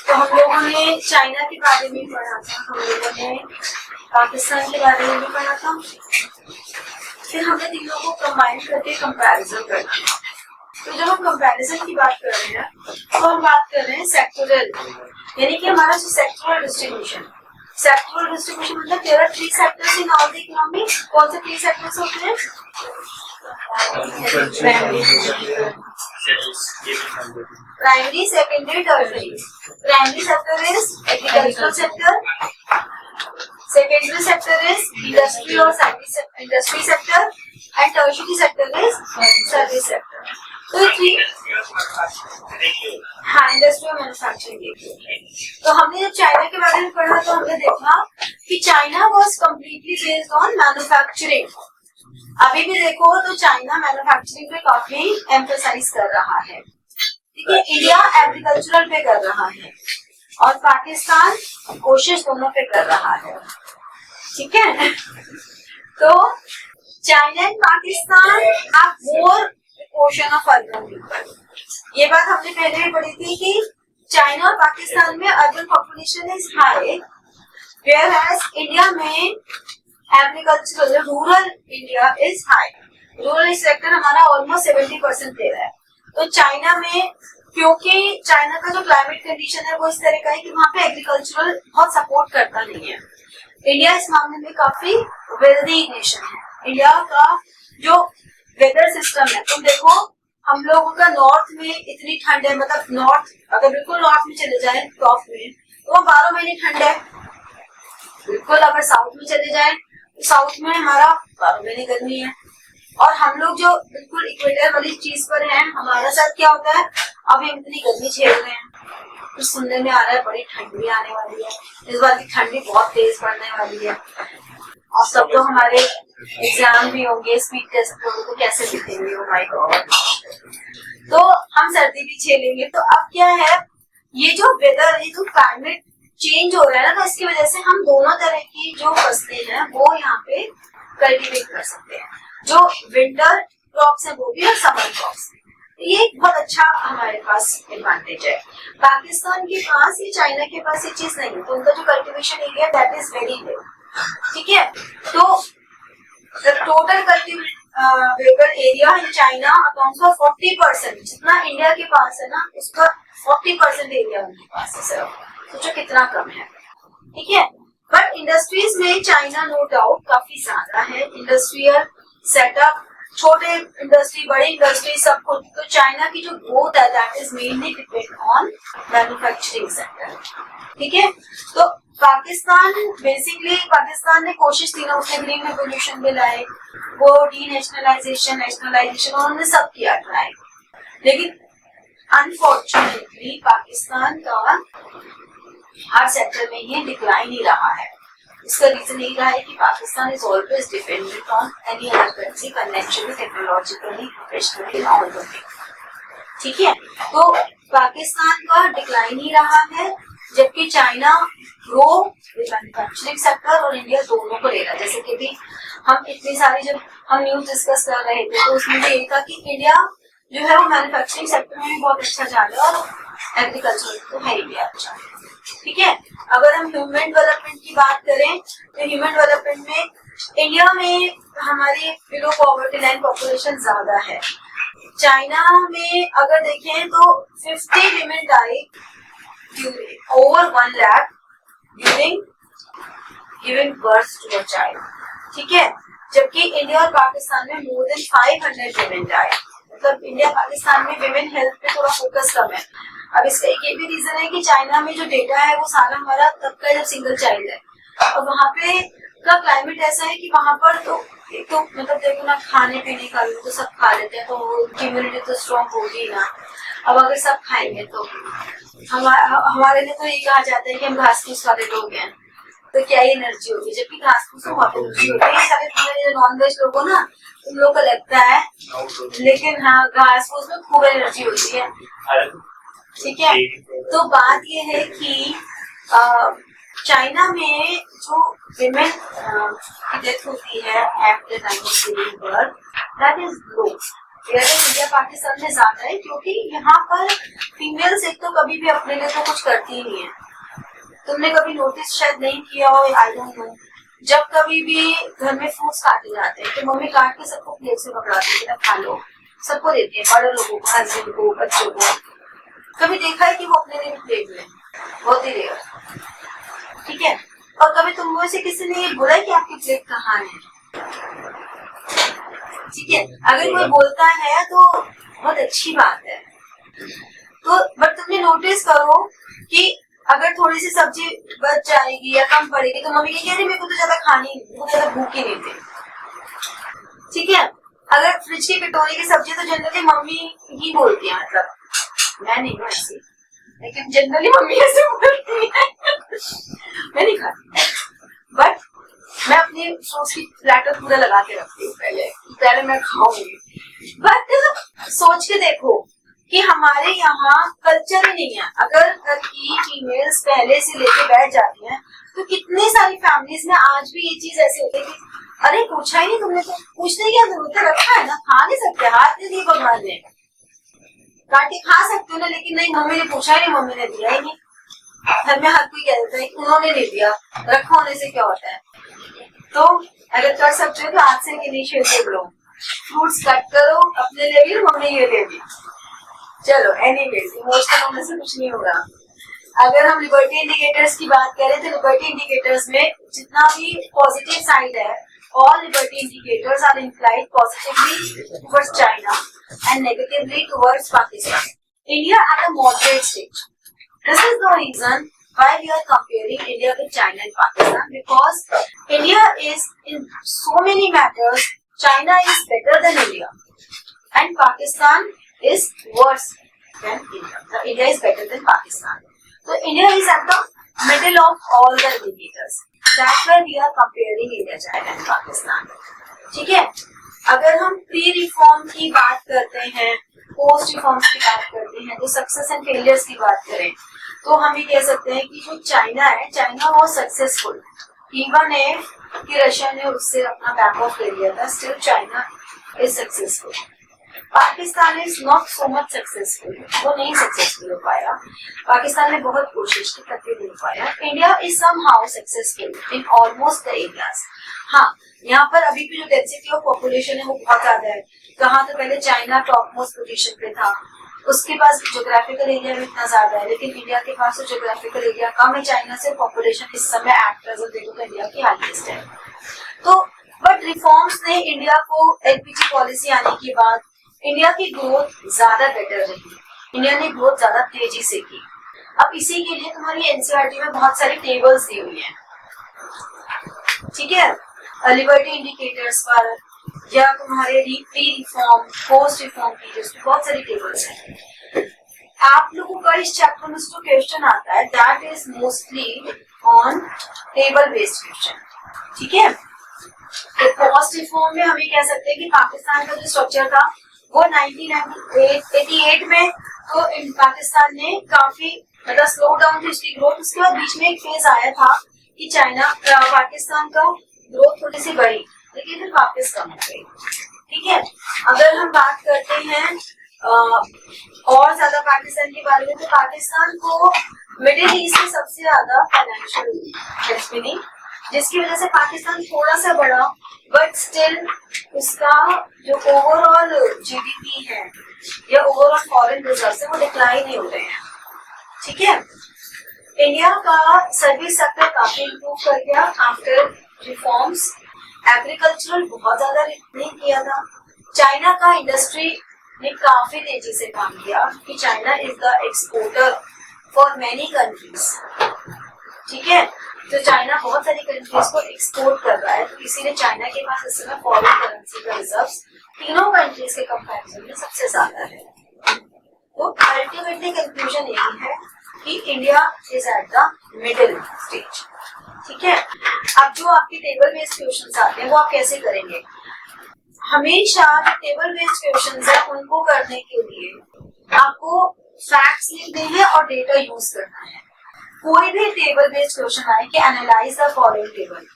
तो हम लोगों ने चाइना के बारे में पढ़ा था, हम लोगों ने पाकिस्तान के बारे में भी पढ़ा था, फिर हमने तीनों को कंबाइन करके कंपैरिजन करना था। तो जब हम कंपैरिजन की बात कर रहे हैं तो हम बात कर रहे हैं सेक्टोरल, यानी कि हमारा जो सेक्टोरल डिस्ट्रीब्यूशन मतलब there are 3 sectors in all the economy. कौन से 3 सेक्टर्स होते हैं? Primary, secondary, tertiary. Primary sector is agricultural sector, secondary sector is industry or industry sector, and tertiary sector is service sector. तो हाँ, industry और manufacturing. तो हमने जब चाइना के बारे में पढ़ा तो हमने देखा कि China was completely based on manufacturing. अभी भी देखो तो चाइना मैन्युफैक्चरिंग पे काफी एम्फसाइज कर रहा है, ठीक है। इंडिया एग्रीकल्चरल पे कर रहा है और पाकिस्तान कोशिश दोनों पे कर रहा है, ठीक है। तो China and Pakistan have more portion of urban people. ये बात हमने पहले भी पढ़ी थी कि चाइना और पाकिस्तान में urban population is high, whereas India में agricultural rural India is high. Rural sector हमारा ऑलमोस्ट 70% दे रहा है। तो चाइना में, क्योंकि चाइना का जो क्लाइमेट कंडीशन है वो इस तरह का है कि वहाँ पे एग्रीकल्चरल बहुत सपोर्ट करता नहीं है। इंडिया इस मामले में काफी वेल्दी नेशन है। इंडिया का जो वेदर सिस्टम है, तुम देखो हम लोगों का नॉर्थ में इतनी ठंड है, मतलब नॉर्थ अगर बिल्कुल नॉर्थ में चले जाए टॉप में तो वहाँ 12 महीने ठंड है। बिल्कुल अगर साउथ में चले जाए तो साउथ में हमारा 12 महीने गर्मी है। और हम लोग जो बिल्कुल इक्वेटर वाली चीज पर हैं, हमारा साथ क्या होता है, अभी हम इतनी गर्मी झेल रहे हैं, कुछ सुनने में आ रहा है बड़ी ठंड भी आने वाली है, इस बार की ठंड भी बहुत तेज पड़ने वाली है। और सब तो हमारे एग्जाम भी होंगे, स्पीड टेस्ट होंगे, तो कैसे लिखेंगे, ओ माय गॉड। तो हम सर्दी भी झेलेंगे। तो अब क्या है, ये जो वेदर, ये जो क्लाइमेट चेंज हो रहा है ना, तो इसकी वजह से हम दोनों तरह की जो फसलें हैं वो यहाँ पे कल्टीवेट कर सकते हैं। जो विंटर क्रॉप्स है वो भी और समर क्रॉप्स, ये एक बहुत अच्छा हमारे पास एडवांटेज है। पाकिस्तान के पास, ये चाइना के पास ये चीज नहीं है, तो उनका जो cultivation area that is very big, ठीक है। तो total cultivable area in China accounts for 40%, जितना इंडिया के पास है ना उसका 40% एरिया उनके पास है सिर्फ। सोचो कितना कम है, ठीक है। बट इंडस्ट्रीज में चाइना नो डाउट काफी ज्यादा है। इंडस्ट्रियल सेटअप, छोटे इंडस्ट्री, बड़ी इंडस्ट्री, सब कुछ। तो चाइना की जो ग्रोथ है that is mainly depend on manufacturing sector, ठीक है। तो पाकिस्तान बेसिकली, पाकिस्तान ने कोशिश की ना, उसने ग्रीन रेवोल्यूशन में लाए, वो डीनेशनलाइजेशन, नेशनलाइजेशन, उन्होंने सब किया ट्राई, लेकिन अनफॉर्चुनेटली पाकिस्तान का हर सेक्टर में ये डिक्लाइन ही रहा है। इसका रीजन यही रहा है कि Pakistan is always dependent on any other country financially, technologically, professionally, all the things, ठीक है। तो पाकिस्तान का डिक्लाइन ही रहा है, जबकि China grow with manufacturing sector और इंडिया दोनों को ले रहा है। जैसे कि भी हम इतनी सारी जब हम न्यूज डिस्कस कर रहे थे तो उसमें भी यही था कि इंडिया जो है वो मैन्युफैक्चरिंग सेक्टर में भी बहुत अच्छा जा रहा है और एग्रीकल्चर तो है ही भी अच्छा, ठीक है। अगर हम ह्यूमन डेवलपमेंट की बात करें तो ह्यूमन डेवलपमेंट में इंडिया में हमारी बिलो पॉवर्टी लाइन पॉपुलेशन ज्यादा है। चाइना में अगर देखें तो 50 women die over 1 lakh during giving birth to a child, ठीक है। जबकि इंडिया और पाकिस्तान में more than 500 women die। मतलब इंडिया पाकिस्तान में विमेन हेल्थ पे थोड़ा फोकस कम है। अब इसका एक ये भी रीजन है कि चाइना में जो डेटा है वो सारा हमारा तब का जब सिंगल चाइल्ड है, और वहाँ पे का क्लाइमेट ऐसा है कि वहाँ पर तो एक तो मतलब देखो ना, खाने पीने का भी तो सब खा लेते हैं, तो इम्यूनिटी तो स्ट्रॉन्ग होगी ना। अब अगर सब खाएंगे तो हमारे लिए तो ये कहा जाता है कि हम घास फूस वाले लोग हैं, तो क्या ही एनर्जी होगी, जबकि घास फूस में बहुत एनर्जी होती है। सारे नॉन वेज लोग हो ना, तुम लोग को लगता है, लेकिन हाँ घास फूस में खूब एनर्जी होती है, ठीक है। तो बात ये है कि चाइना में जो विमेन की डेथ होती है at the time of giving birth that is low, India Pakistan में ज्यादा है, क्योंकि यहाँ पर फीमेल्स एक तो कभी भी अपने लिए तो कुछ करती ही नहीं है। तुमने कभी नोटिस शायद नहीं किया हो, आई डोंट नो, जब कभी भी घर में फ्रूट्स काटे जाते हैं तो मम्मी काट के सबको प्लेट से पकड़ाती है, खा लो, सबको देती है, बड़े लोगों को, हस्बैंड को, बच्चों को। कभी देखा है कि वो अपने लिए भी प्लेट में? बहुत ही रेयर। ठीक है, और कभी तुम से किसी ने बोला है कि आपकी प्लेट कहाँ है? ठीक है, अगर कोई बोलता है तो बहुत अच्छी बात है। तो बट तुमने नोटिस करो कि अगर थोड़ी सी सब्जी बच जाएगी या कम पड़ेगी तो मम्मी कह रही मेरे को तो ज्यादा खानी, मेरे को ज्यादा भूख ही नहीं थी। ठीक है, अगर फ्रिज की कटोरी की सब्जी तो जनरली मम्मी ही बोलती है, मतलब मैं नहीं हूँ ऐसी, लेकिन जनरली मम्मी ऐसे बोलती है। मैं नहीं खाती, बट मैं अपनी सॉस की प्लेटर पूरा लगा के रखती हूँ, पहले मैं खाऊंगी। बट सोच के देखो कि हमारे यहाँ कल्चर ही नहीं है। अगर घर की फीमेल्स पहले से लेके बैठ जाती हैं तो कितनी सारी फैमिलीज में आज भी ये चीज ऐसी होती है कि अरे पूछा ही नहीं तुमने, तो पूछने की क्या जरूरत है, रखा है ना, खा नहीं सकते, हाथ नहीं दिए भगवान ने, काट के खा सकते हो ना, लेकिन नहीं, मम्मी ने पूछा ही नहीं, मम्मी ने दिया ही नहीं। घर में हर कोई कह देता है कि उन्होंने नहीं दिया, रखा होने से क्या होता है। तो अगर कर सकते हो तो आज से इनिशिएटिव लो, फ्रूट्स कट करो, अपने लिए भी, मम्मी के लिए भी। चलो एनीवेज, इमोशनल होने से कुछ नहीं होगा। अगर हम लिबर्टी इंडिकेटर्स की बात करें तो लिबर्टी इंडिकेटर्स में जितना भी पॉजिटिव साइड है, all liberty indicators are inclined positively towards China and negatively towards Pakistan. India at a moderate stage. This is the reason why we are comparing India with China and Pakistan, because India is in so many matters, China is better than India and Pakistan is worse than India. So India is better than Pakistan. So India is at the middle of all the indicators. That's why we are comparing India, China and Pakistan. ठीक है, अगर हम pre reform की बात करते हैं, post reform की बात करते हैं, तो सक्सेस एंड फेलियर्स की बात करें तो हम ये कह सकते हैं कि जो चाइना है, चाइना वो सक्सेसफुल, इवन है कि रशिया ने उससे अपना बैक ऑफ ले लिया था, still China is successful. Pakistan is not so much successful, वो नहीं सक्सेसफुल हो पाया, पाकिस्तान ने बहुत कोशिश की करके नहीं पाया। India is somehow successful in almost the areas. हाँ, यहाँ पर अभी भी जो डेंसिटी ऑफ पॉपुलेशन है वो बहुत ज्यादा है। कहाँ तो पहले चाइना टॉप मोस्ट पोजीशन पे था, उसके पास जोग्राफिकल एरिया में इतना ज्यादा है, लेकिन इंडिया के पास तो जोग्राफिकल एरिया कम है चाइना से, पॉपुलेशन इस समय एट प्रेजेंट देखो तो इंडिया की हाईएस्ट है। तो बट रिफॉर्म्स ने इंडिया को, एलपीजी पॉलिसी आने के बाद इंडिया की ग्रोथ ज्यादा बेटर रही, इंडिया ने ग्रोथ ज्यादा तेजी से की। अब इसी के लिए तुम्हारी एनसीईआरटी में बहुत सारी टेबल्स दी हुई हैं, ठीक है, लिबर्टी इंडिकेटर्स पर या तुम्हारे प्री रिफॉर्म, पोस्ट रिफॉर्म की बहुत सारी टेबल्स हैं। आप लोगों का इस चैप्टर में जो क्वेश्चन आता है that is mostly on table based question, ठीक है। तो पोस्ट रिफॉर्म में हम ये कह सकते हैं कि पाकिस्तान का जो स्ट्रक्चर था वो 1988 में तो पाकिस्तान ने काफी मतलब स्लो डाउन थी उसकी ग्रोथ। उसके बाद बीच में एक फेज आया था कि चाइना पाकिस्तान का ग्रोथ थोड़ी सी बढ़ी, लेकिन फिर वापस कम हो गई, ठीक है। अगर हम बात करते हैं और ज्यादा पाकिस्तान के बारे में, तो पाकिस्तान को मिडिल ईस्ट में सबसे ज्यादा फाइनेंशियल हेल्प मिली, जिसकी वजह से पाकिस्तान थोड़ा सा बढ़ा, बट स्टिल उसका जो ओवरऑल जीडीपी है या ओवरऑल फॉरेन रिजर्व है वो डिक्लाइन नहीं हो रहे हैं, ठीक है। इंडिया का सर्विस सेक्टर काफी इम्प्रूव कर गया आफ्टर रिफॉर्म्स, एग्रीकल्चरल बहुत ज्यादा नहीं किया था। चाइना का इंडस्ट्री ने काफी तेजी से काम किया कि China is the exporter for many countries, ठीक है। तो चाइना बहुत सारी कंट्रीज को एक्सपोर्ट कर रहा है, तो इसीलिए चाइना के पास इस समय फॉरेन करेंसी का रिजर्व्स तीनों कंट्रीज के कंपैरिजन में सबसे ज्यादा है। तो अल्टीमेटली कंक्लूजन यही है कि India is at the middle stage, ठीक है। अब जो आपके टेबल बेस्ड क्वेश्चंस आते हैं वो आप कैसे करेंगे? हमेशा जो टेबल बेस्ड क्वेश्चंस है उनको करने के लिए आपको फैक्ट्स लिखने हैं और डेटा यूज करना है। कोई भी टेबल बेस्ड क्वेश्चन आए कि एनालाइज द फॉलोइंग टेबल,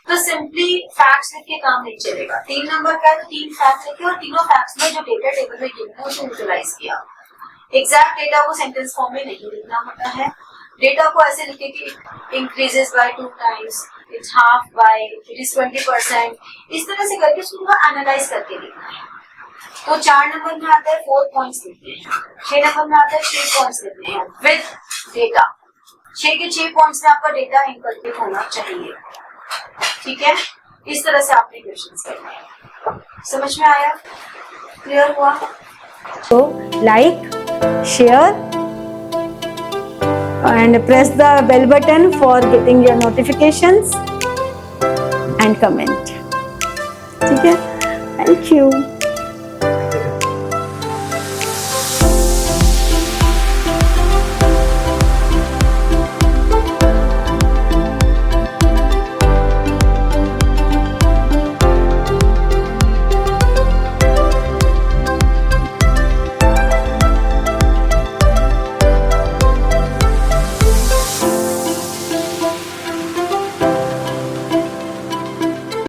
तो सिंपली फैक्ट्स लिख के काम नहीं चलेगा। 3 नंबर का है तो 3 फैक्ट्स लिखे और तीनों फैक्ट्स में जो डेटा टेबल में गिवन है उसे यूटिलाइज किया। एग्जैक्ट डेटा को सेंटेंस फॉर्म में नहीं लिखना होता है। डेटा को ऐसे लिखे कि increases by 2 times, it's half by, it is 20%, इस तरह से करके उसको एनालाइज करके लिखना है। तो 4 नंबर में आता है 4 पॉइंट्स लिखने हैं, 6 नंबर में आता है 6 पॉइंट्स लिखने हैं विद डेटा। 6 के 6 पॉइंट्स में आपका डेटा इनकम्प्लीट होना चाहिए। ठीक है, इस तरह से आपने क्वेश्चंस करने हैं। समझ में आया? क्लियर हुआ? So like, share and press the bell button for getting your notifications and comment. ठीक है? Thank you.